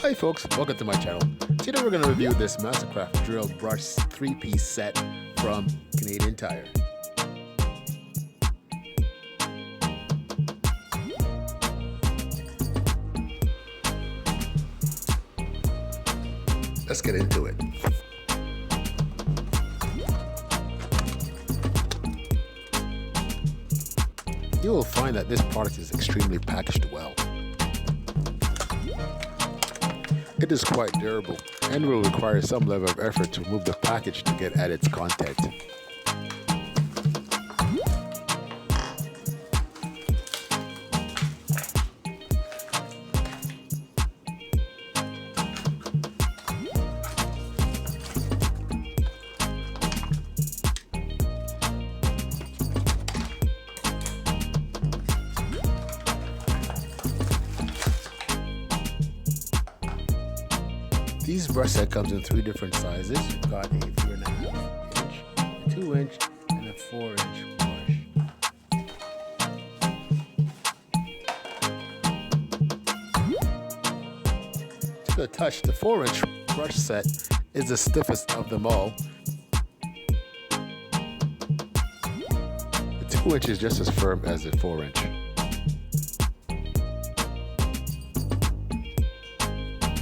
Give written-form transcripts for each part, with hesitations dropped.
Hi folks, welcome to my channel. Today we're going to review this MasterCraft drill brush 3-piece set from Canadian Tire. Let's get into it. You will find that this product is extremely packaged well. It is quite durable and will require some level of effort to remove the package to get at its content. This brush set comes in 3 different sizes. You've got a 3.5 inch, a 2 inch, and a 4 inch brush. To the touch, the 4 inch brush set is the stiffest of them all. The 2 inch is just as firm as the 4 inch.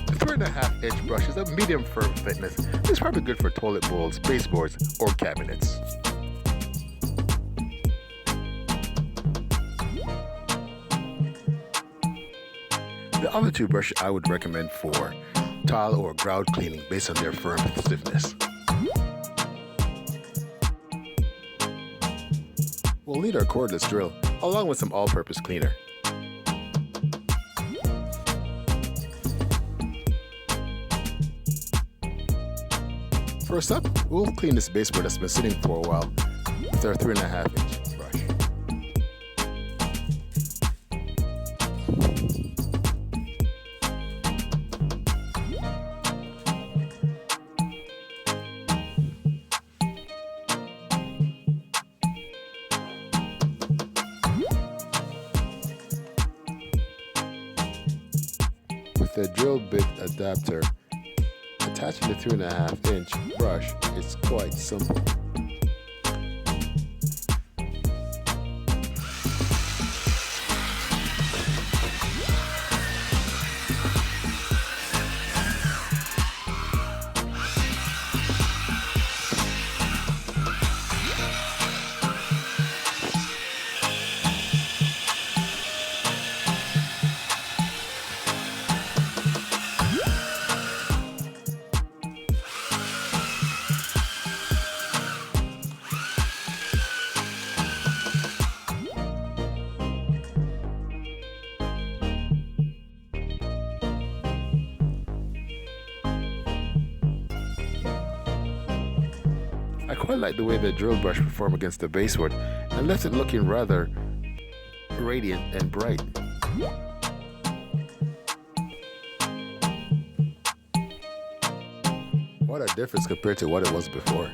The 3.5 inch brush is a medium firm thickness. It's probably good for toilet bowls, baseboards, or cabinets. The other 2 brushes I would recommend for tile or grout cleaning based on their firm stiffness. We'll need our cordless drill along with some all-purpose cleaner. First up, we'll clean this baseboard that's been sitting for a while with our 3.5 inch brush. With the drill bit adapter, attaching the 3.5 inch brush is quite simple. I quite like the way the drill brush performed against the baseboard and left it looking rather radiant and bright. What a difference compared to what it was before.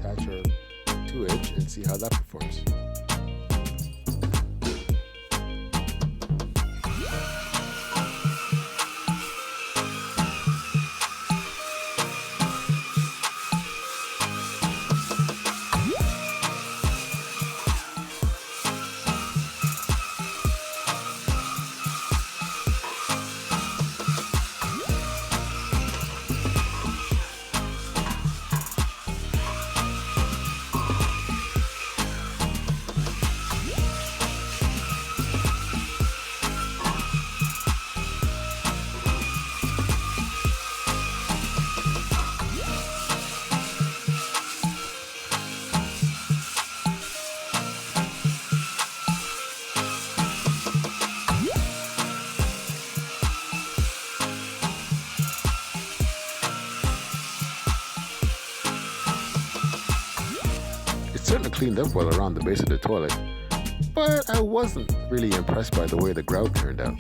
Attach our 2 inch and see how that performs. Certainly cleaned up well around the base of the toilet, but I wasn't really impressed by the way the grout turned out.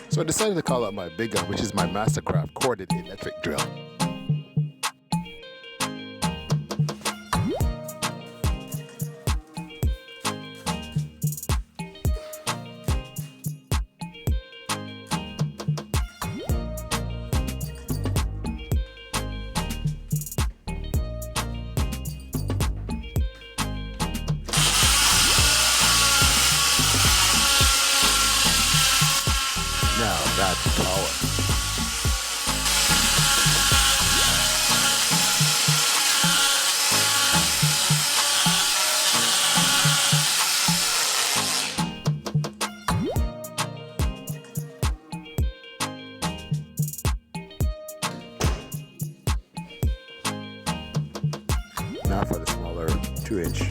So I decided to call out my big gun, which is my MasterCraft corded electric drill. Now that's power. Now for the smaller 2-inch.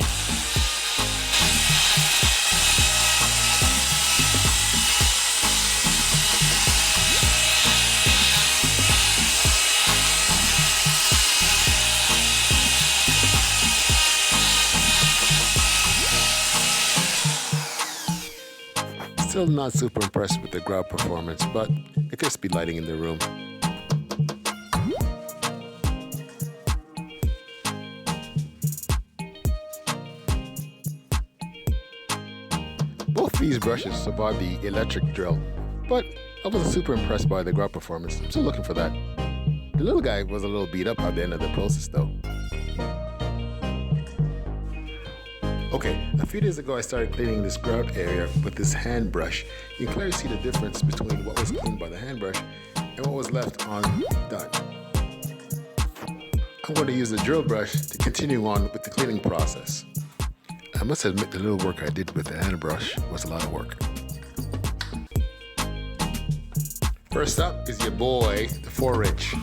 Still not super impressed with the grout performance, but it could just be lighting in the room. Both these brushes survived the electric drill, but I wasn't super impressed by the grout performance. I'm still looking for that. The little guy was a little beat up at the end of the process though. Okay, a few days ago I started cleaning this grout area with this hand brush. You can clearly see the difference between what was cleaned by the hand brush and what was left undone. I'm going to use the drill brush to continue on with the cleaning process. I must admit the little work I did with the hand brush was a lot of work. First up is your boy, the 4-inch.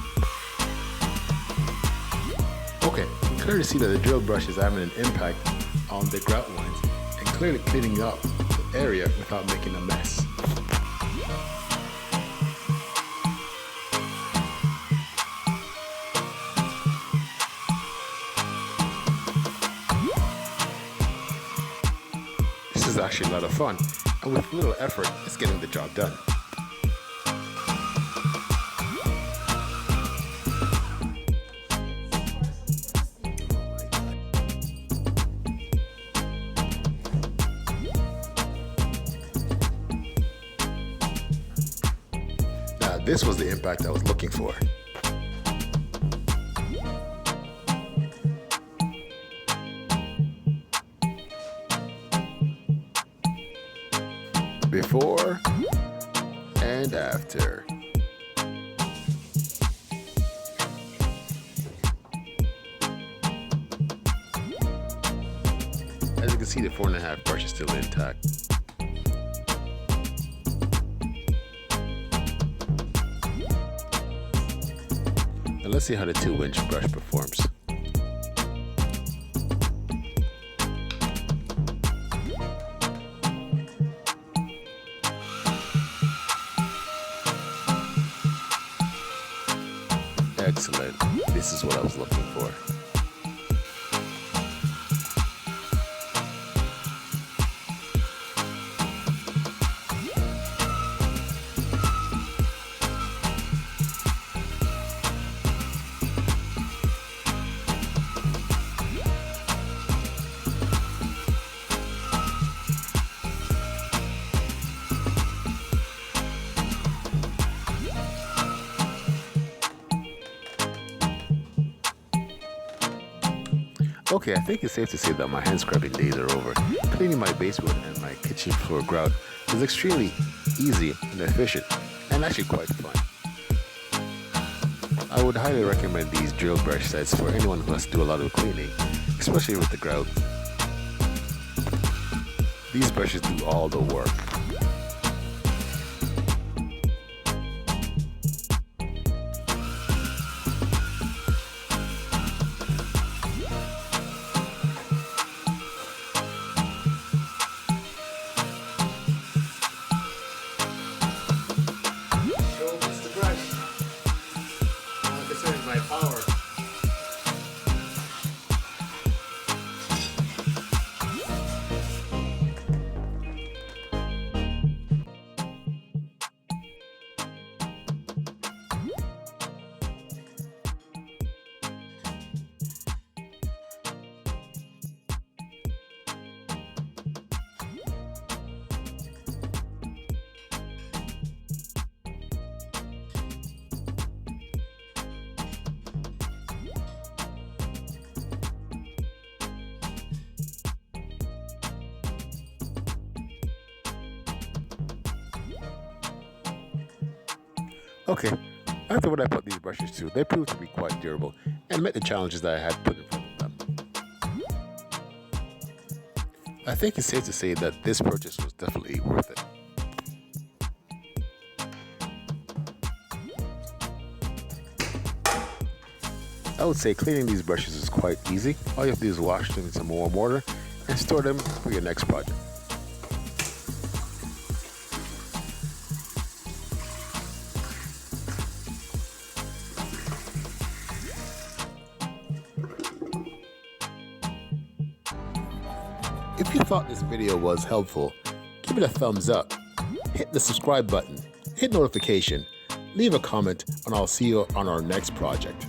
Okay, you can clearly see that the drill brush is having an impact on the grout lines and clearly cleaning up the area without making a mess. This is actually a lot of fun, and with little effort, it's getting the job done. This was the impact I was looking for. Before and after. As you can see, the 4.5 brush is still intact. Now let's see how the 2-inch brush performs. Excellent. This is what I was looking for. Okay, I think it's safe to say that my hand scrubbing days are over. Cleaning my baseboard and my kitchen floor grout is extremely easy and efficient, and actually quite fun. I would highly recommend these drill brush sets for anyone who has to do a lot of cleaning, especially with the grout. These brushes do all the work. Okay, after what I put these brushes to, they proved to be quite durable and met the challenges that I had put in front of them. I think it's safe to say that this purchase was definitely worth it. I would say cleaning these brushes is quite easy. All you have to do is wash them in some warm water and store them for your next project. If you thought this video was helpful, give it a thumbs up, hit the subscribe button, hit notification, leave a comment, and I'll see you on our next project.